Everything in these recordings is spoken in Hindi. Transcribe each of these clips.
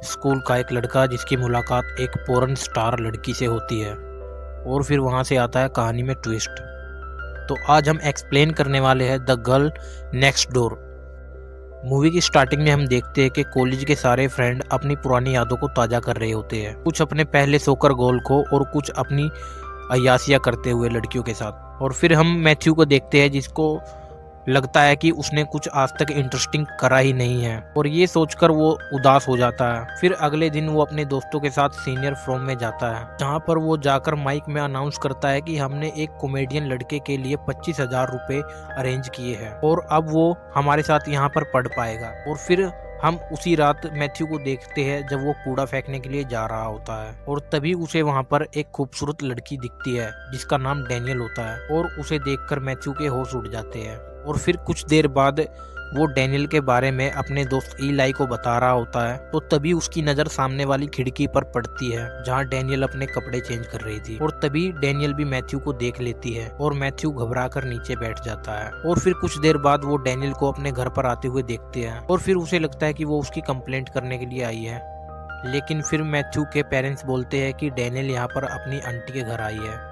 स्कूल का एक लड़का जिसकी मुलाकात एक पोर्न स्टार लड़की से होती है और फिर वहाँ से आता है कहानी में ट्विस्ट। तो आज हम एक्सप्लेन करने वाले हैं the girl next door. Movie की स्टार्टिंग में हम देखते हैं कि कॉलेज के सारे फ्रेंड अपनी पुरानी यादों को ताज़ा कर रहे होते हैं, कुछ अपने पहले सोकर गोल को और कुछ अपनी अय्यासियाँ करते हुए लड़कियों के साथ। और फिर हम मैथ्यू को देखते हैं जिसको लगता है कि उसने कुछ आज तक इंटरेस्टिंग करा ही नहीं है और ये सोचकर वो उदास हो जाता है। फिर अगले दिन वो अपने दोस्तों के साथ सीनियर फ्रॉम में जाता है, जहाँ पर वो जाकर माइक में अनाउंस करता है कि हमने एक कॉमेडियन लड़के के लिए 25,000 रुपए अरेंज किए हैं और अब वो हमारे साथ यहाँ पर पढ़ पाएगा। और फिर हम उसी रात मैथ्यू को देखते हैं जब वो कूड़ा फेंकने के लिए जा रहा होता है और तभी उसे वहाँ पर एक खूबसूरत लड़की दिखती है जिसका नाम डैनियल होता है और उसे देखकर मैथ्यू के होश उड़ जाते हैं। और फिर कुछ देर बाद वो डैनियल के बारे में अपने दोस्त ईलाई को बता रहा होता है, तो तभी उसकी नज़र सामने वाली खिड़की पर पड़ती है जहाँ डैनियल अपने कपड़े चेंज कर रही थी। और तभी डैनियल भी मैथ्यू को देख लेती है और मैथ्यू घबराकर नीचे बैठ जाता है। और फिर कुछ देर बाद वो डैनियल को अपने घर पर आते हुए देखते हैं और फिर उसे लगता है कि वो उसकी कंप्लेंट करने के लिए आई है। लेकिन फिर मैथ्यू के पेरेंट्स बोलते हैं कि डैनियल यहाँ पर अपनी आंटी के घर आई है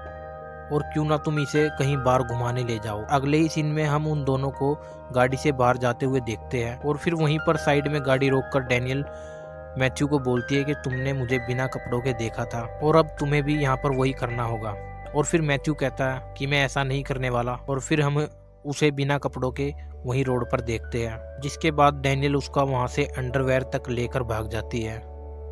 और क्यों ना तुम इसे कहीं बाहर घुमाने ले जाओ। अगले ही सीन में हम उन दोनों को गाड़ी से बाहर जाते हुए देखते हैं और फिर वहीं पर साइड में गाड़ी रोककर डैनियल मैथ्यू को बोलती है कि तुमने मुझे बिना कपड़ों के देखा था और अब तुम्हें भी यहाँ पर वही करना होगा। और फिर मैथ्यू कहता है कि मैं ऐसा नहीं करने वाला और फिर हम उसे बिना कपड़ों के वहीं रोड पर देखते हैं, जिसके बाद डैनियल उसका वहाँ से अंडरवेयर तक लेकर भाग जाती है।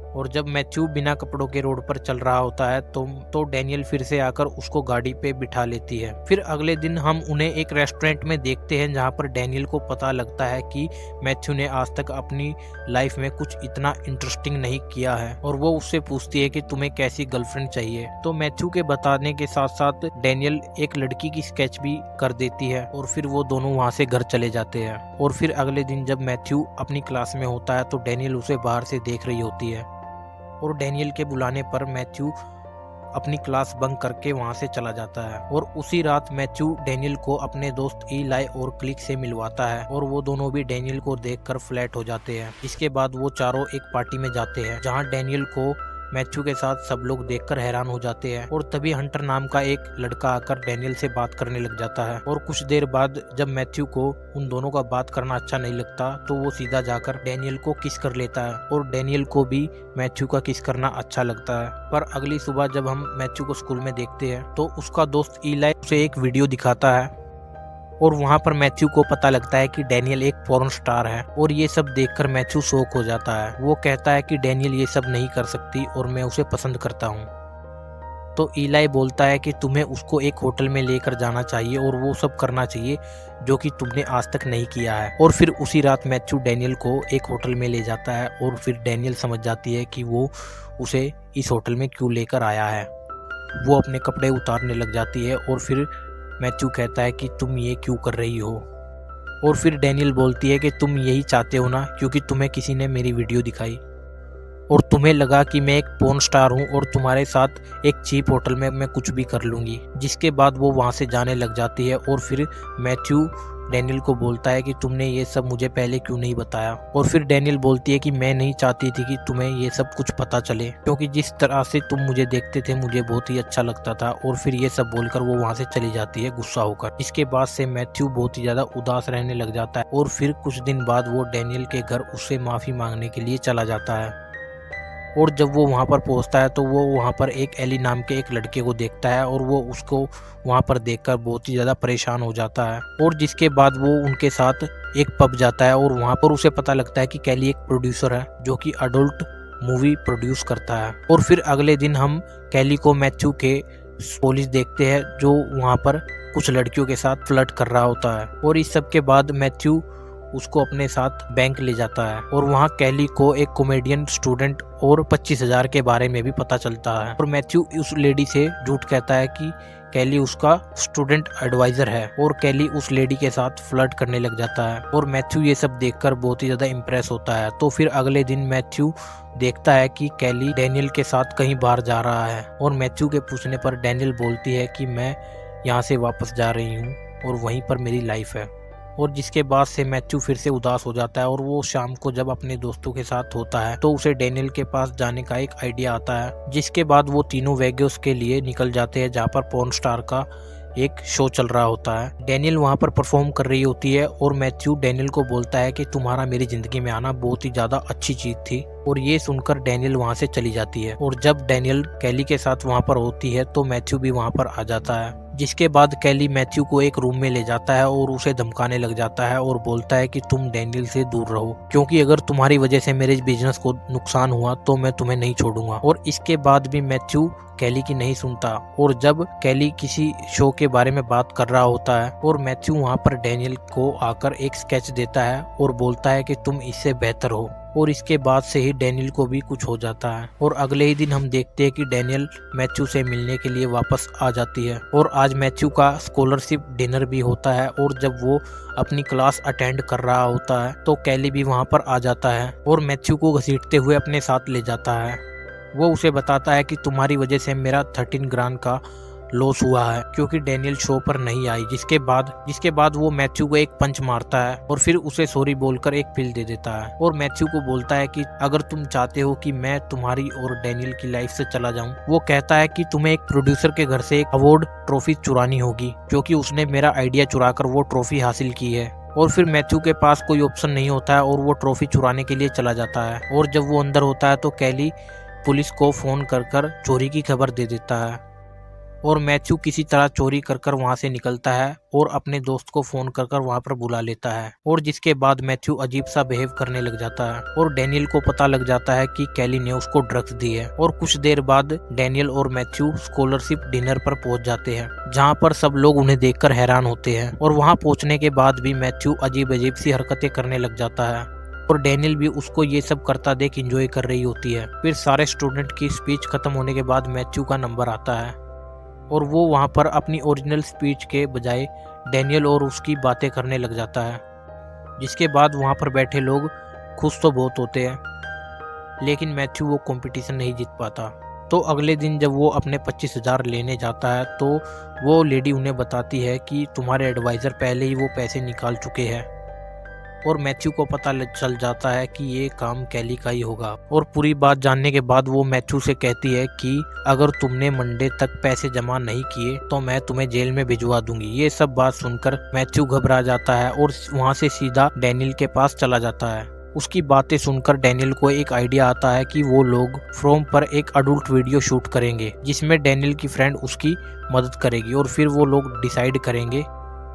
और जब मैथ्यू बिना कपड़ों के रोड पर चल रहा होता है तो डैनियल फिर से आकर उसको गाड़ी पे बिठा लेती है। फिर अगले दिन हम उन्हें एक रेस्टोरेंट में देखते हैं जहाँ पर डैनियल को पता लगता है कि मैथ्यू ने आज तक अपनी लाइफ में कुछ इतना इंटरेस्टिंग नहीं किया है और वो उससे पूछती है कि तुम्हें कैसी गर्लफ्रेंड चाहिए। तो मैथ्यू के बताने के साथ साथ डैनियल एक लड़की की स्केच भी कर देती है और फिर वो दोनों वहाँ से घर चले जाते हैं। और फिर अगले दिन जब मैथ्यू अपनी क्लास में होता है तो डैनियल उसे बाहर से देख रही होती है और डैनियल के बुलाने पर मैथ्यू अपनी क्लास बंक करके वहां से चला जाता है। और उसी रात मैथ्यू डैनियल को अपने दोस्त ईलाई और क्लिक से मिलवाता है और वो दोनों भी डैनियल को देखकर फ्लैट हो जाते हैं। इसके बाद वो चारों एक पार्टी में जाते हैं जहां डैनियल को मैथ्यू के साथ सब लोग देखकर हैरान हो जाते हैं। और तभी हंटर नाम का एक लड़का आकर डैनियल से बात करने लग जाता है और कुछ देर बाद जब मैथ्यू को उन दोनों का बात करना अच्छा नहीं लगता तो वो सीधा जाकर डैनियल को किस कर लेता है और डैनियल को भी मैथ्यू का किस करना अच्छा लगता है। पर अगली सुबह जब हम मैथ्यू को स्कूल में देखते हैं तो उसका दोस्त ईलाई उसे एक वीडियो दिखाता है और वहाँ पर मैथ्यू को पता लगता है कि डैनियल एक पॉर्न स्टार है। और ये सब देखकर मैथ्यू शॉक हो जाता है। वो कहता है कि डैनियल ये सब नहीं कर सकती और मैं उसे पसंद करता हूँ। तो ईलाई बोलता है कि तुम्हें उसको एक होटल में लेकर जाना चाहिए और वो सब करना चाहिए जो कि तुमने आज तक नहीं किया है। और फिर उसी रात मैथ्यू डैनियल को एक होटल में ले जाता है और फिर डैनियल समझ जाती है कि वो उसे इस होटल में क्यों लेकर आया है। वो अपने कपड़े उतारने लग जाती है और फिर मैथ्यू कहता है कि तुम ये क्यों कर रही हो। और फिर डैनियल बोलती है कि तुम यही चाहते हो ना, क्योंकि तुम्हें किसी ने मेरी वीडियो दिखाई और तुम्हें लगा कि मैं एक पोर्न स्टार हूँ और तुम्हारे साथ एक चीप होटल में मैं कुछ भी कर लूँगी। जिसके बाद वो वहाँ से जाने लग जाती है और फिर मैथ्यू डैनियल को बोलता है कि तुमने ये सब मुझे पहले क्यों नहीं बताया। और फिर डैनियल बोलती है कि मैं नहीं चाहती थी कि तुम्हें ये सब कुछ पता चले, क्योंकि जिस तरह से तुम मुझे देखते थे मुझे बहुत ही अच्छा लगता था। और फिर ये सब बोलकर वो वहाँ से चली जाती है गुस्सा होकर। इसके बाद से मैथ्यू बहुत ही ज़्यादा उदास रहने लग जाता है और फिर कुछ दिन बाद वो डैनियल के घर उससे माफ़ी मांगने के लिए चला जाता है। और जब वो वहाँ पर पहुँचता है तो वो वहाँ पर एक एली नाम के एक लड़के को देखता है और वो उसको वहाँ पर देखकर बहुत ही ज़्यादा परेशान हो जाता है। और जिसके बाद वो उनके साथ एक पब जाता है और वहाँ पर उसे पता लगता है कि कैली एक प्रोड्यूसर है जो कि अडल्ट मूवी प्रोड्यूस करता है। और फिर अगले दिन हम कैली को मैथ्यू के पुलिस देखते हैं जो वहाँ पर कुछ लड़कियों के साथ फ्लर्ट कर रहा होता है। और इस सब के बाद मैथ्यू उसको अपने साथ बैंक ले जाता है और वहाँ कैली को एक कॉमेडियन स्टूडेंट और 25,000 के बारे में भी पता चलता है। और मैथ्यू उस लेडी से झूठ कहता है कि कैली उसका स्टूडेंट एडवाइजर है और कैली उस लेडी के साथ फ्लर्ट करने लग जाता है। और मैथ्यू ये सब देखकर बहुत ही ज़्यादा इम्प्रेस होता है। तो फिर अगले दिन मैथ्यू देखता है कि कैली डैनियल के साथ कहीं बाहर जा रहा है और मैथ्यू के पूछने पर डैनियल बोलती है कि मैं यहाँ से वापस जा रही हूँ और वहीं पर मेरी लाइफ है। और जिसके बाद से मैथ्यू फिर से उदास हो जाता है और वो शाम को जब अपने दोस्तों के साथ होता है तो उसे डैनियल के पास जाने का एक आइडिया आता है, जिसके बाद वो तीनों वेगास के लिए निकल जाते हैं जहाँ पर पॉर्न स्टार का एक शो चल रहा होता है। डैनियल वहाँ पर परफॉर्म कर रही होती है और मैथ्यू डैनियल को बोलता है कि तुम्हारा मेरी जिंदगी में आना बहुत ही ज्यादा अच्छी चीज थी, और ये सुनकर डैनियल वहाँ से चली जाती है। और जब डैनियल कैली के साथ वहाँ पर होती है तो मैथ्यू भी वहाँ पर आ जाता है, जिसके बाद कैली मैथ्यू को एक रूम में ले जाता है और उसे धमकाने लग जाता है और बोलता है कि तुम डैनियल से दूर रहो, क्योंकि अगर तुम्हारी वजह से मेरे बिजनेस को नुकसान हुआ तो मैं तुम्हें नहीं छोड़ूंगा। और इसके बाद भी मैथ्यू कैली की नहीं सुनता, और जब कैली किसी शो के बारे में बात कर रहा होता है और मैथ्यू वहाँ पर डैनियल को आकर एक स्केच देता है और बोलता है कि तुम इससे बेहतर हो, और इसके बाद से ही डैनियल को भी कुछ हो जाता है। और अगले ही दिन हम देखते हैं कि डैनियल मैथ्यू से मिलने के लिए वापस आ जाती है, और आज मैथ्यू का स्कॉलरशिप डिनर भी होता है। और जब वो अपनी क्लास अटेंड कर रहा होता है तो कैली भी वहाँ पर आ जाता है और मैथ्यू को घसीटते हुए अपने साथ ले जाता है। वो उसे बताता है कि तुम्हारी वजह से मेरा 13 ग्रांड का लॉस हुआ है, क्योंकि डैनियल शो पर नहीं आई। जिसके बाद वो मैथ्यू को एक पंच मारता है और फिर उसे सॉरी बोलकर एक पिल दे देता है, और मैथ्यू को बोलता है कि अगर तुम चाहते हो कि मैं तुम्हारी और डैनियल की लाइफ से चला जाऊं, वो कहता है कि तुम्हें एक प्रोड्यूसर के घर से एक अवार्ड ट्रॉफी चुरानी होगी, क्योंकि उसने मेरा आइडिया चुराकर वो ट्रॉफी हासिल की है। और फिर मैथ्यू के पास कोई ऑप्शन नहीं होता है और वो ट्रॉफी चुराने के लिए चला जाता है। और जब वो अंदर होता है तो कैली पुलिस को फोन कर चोरी की खबर दे देता है, और मैथ्यू किसी तरह चोरी कर वहां से निकलता है और अपने दोस्त को फोन कर वहां पर बुला लेता है। और जिसके बाद मैथ्यू अजीब सा बिहेव करने लग जाता है और डैनियल को पता लग जाता है कि कैली ने उसको ड्रग्स दी है। और कुछ देर बाद डैनियल और मैथ्यू स्कॉलरशिप डिनर पर पहुंच जाते हैं, जहां पर सब लोग उन्हें देखकर हैरान होते हैं। और वहां पहुंचने के बाद भी मैथ्यू अजीब सी हरकतें करने लग जाता है, और डैनियल भी उसको ये सब करता देख एंजॉय कर रही होती है। फिर सारे स्टूडेंट की स्पीच खत्म होने के बाद मैथ्यू का नंबर आता है और वो वहाँ पर अपनी ओरिजिनल स्पीच के बजाय डैनियल और उसकी बातें करने लग जाता है। जिसके बाद वहाँ पर बैठे लोग खुश तो बहुत होते हैं, लेकिन मैथ्यू वो कंपटीशन नहीं जीत पाता। तो अगले दिन जब वो अपने 25,000 लेने जाता है तो वो लेडी उन्हें बताती है कि तुम्हारे एडवाइज़र पहले ही वो पैसे निकाल चुके हैं, और मैथ्यू को पता चल जाता है कि ये काम कैली का ही होगा। और पूरी बात जानने के बाद वो मैथ्यू से कहती है कि अगर तुमने मंडे तक पैसे जमा नहीं किए तो मैं तुम्हें जेल में भिजवा दूंगी। ये सब बात सुनकर मैथ्यू घबरा जाता है और वहाँ से सीधा डैनियल के पास चला जाता है। उसकी बातें सुनकर डैनियल को एक आइडिया आता है कि वो लोग फ्रोम पर एक अडल्ट वीडियो शूट करेंगे, जिसमें डैनियल की फ्रेंड उसकी मदद करेगी, और फिर वो लोग डिसाइड करेंगे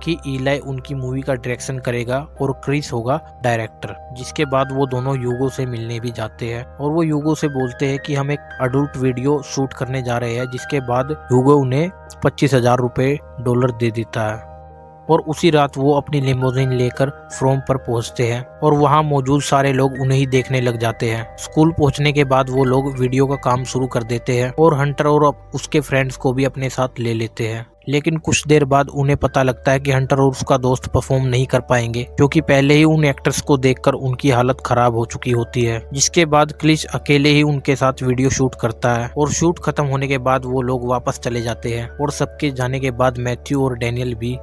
कि ईलाई उनकी मूवी का डायरेक्शन करेगा और क्रिस होगा डायरेक्टर। जिसके बाद वो दोनों यूगो से मिलने भी जाते हैं और वो यूगो से बोलते हैं कि हम एक अडल्ट वीडियो शूट करने जा रहे हैं। जिसके बाद यूगो उन्हें 25,000 डॉलर दे देता है, और उसी रात वो अपनी लिमोजिन लेकर फ्रोम पर पहुंचते हैं और वहां मौजूद सारे लोग उन्हें ही देखने लग जाते हैं। स्कूल पहुंचने के बाद वो लोग वीडियो का काम शुरू कर देते हैं और हंटर और उसके फ्रेंड्स को भी अपने साथ ले लेते हैं। लेकिन कुछ देर बाद उन्हें पता लगता है कि हंटर और उसका दोस्त परफॉर्म नहीं कर पाएंगे, क्योंकि पहले ही उन एक्टर्स को देखकर उनकी हालत खराब हो चुकी होती है। जिसके बाद क्लिच अकेले ही उनके साथ वीडियो शूट करता है, और शूट खत्म होने के बाद वो लोग वापस चले जाते हैं। और सबके जाने के बाद मैथ्यू और डैनियल भी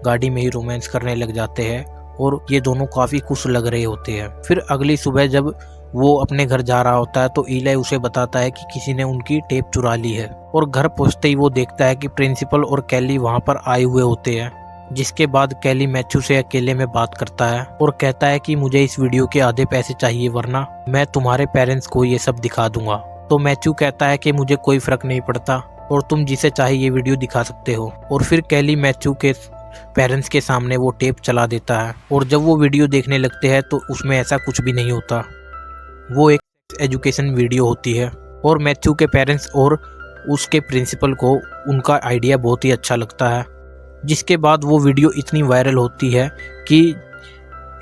गाड़ी में ही रोमांस करने लग जाते हैं और ये दोनों काफी खुश लग रहे होते हैं। फिर अगली सुबह जब वो अपने घर जा रहा होता है तो ईलाई उसे बताता है कि किसी ने उनकी टेप चुरा ली है, और घर पहुंचते ही वो देखता है कि प्रिंसिपल और कैली वहां पर आए हुए होते हैं। जिसके बाद कैली मैथ्यू से अकेले में बात करता है और कहता है कि मुझे इस वीडियो के आधे पैसे चाहिए, वरना मैं तुम्हारे पेरेंट्स को ये सब दिखा दूंगा। तो मैथ्यू कहता है कि मुझे कोई फर्क नहीं पड़ता और तुम जिसे चाहे ये वीडियो दिखा सकते हो। और फिर कैली मैथ्यू के पेरेंट्स के सामने वो टेप चला देता है, और जब वो वीडियो देखने लगते हैं तो उसमें ऐसा कुछ भी नहीं होता। वो एक एजुकेशन वीडियो होती है, और मैथ्यू के पेरेंट्स और उसके प्रिंसिपल को उनका आइडिया बहुत ही अच्छा लगता है। जिसके बाद वो वीडियो इतनी वायरल होती है कि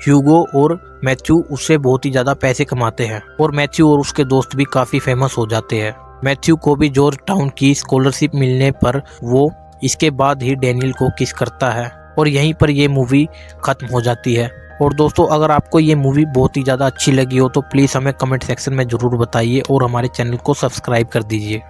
ह्यूगो और मैथ्यू उससे बहुत ही ज़्यादा पैसे कमाते हैं, और मैथ्यू और उसके दोस्त भी काफ़ी फेमस हो जाते हैं। मैथ्यू को भी जॉर्ज टाउन की स्कॉलरशिप मिलने पर वो इसके बाद ही डैनियल को किस करता है, और यहीं पर ये मूवी ख़त्म हो जाती है। और दोस्तों, अगर आपको ये मूवी बहुत ही ज़्यादा अच्छी लगी हो तो प्लीज़ हमें कमेंट सेक्शन में ज़रूर बताइए और हमारे चैनल को सब्सक्राइब कर दीजिए।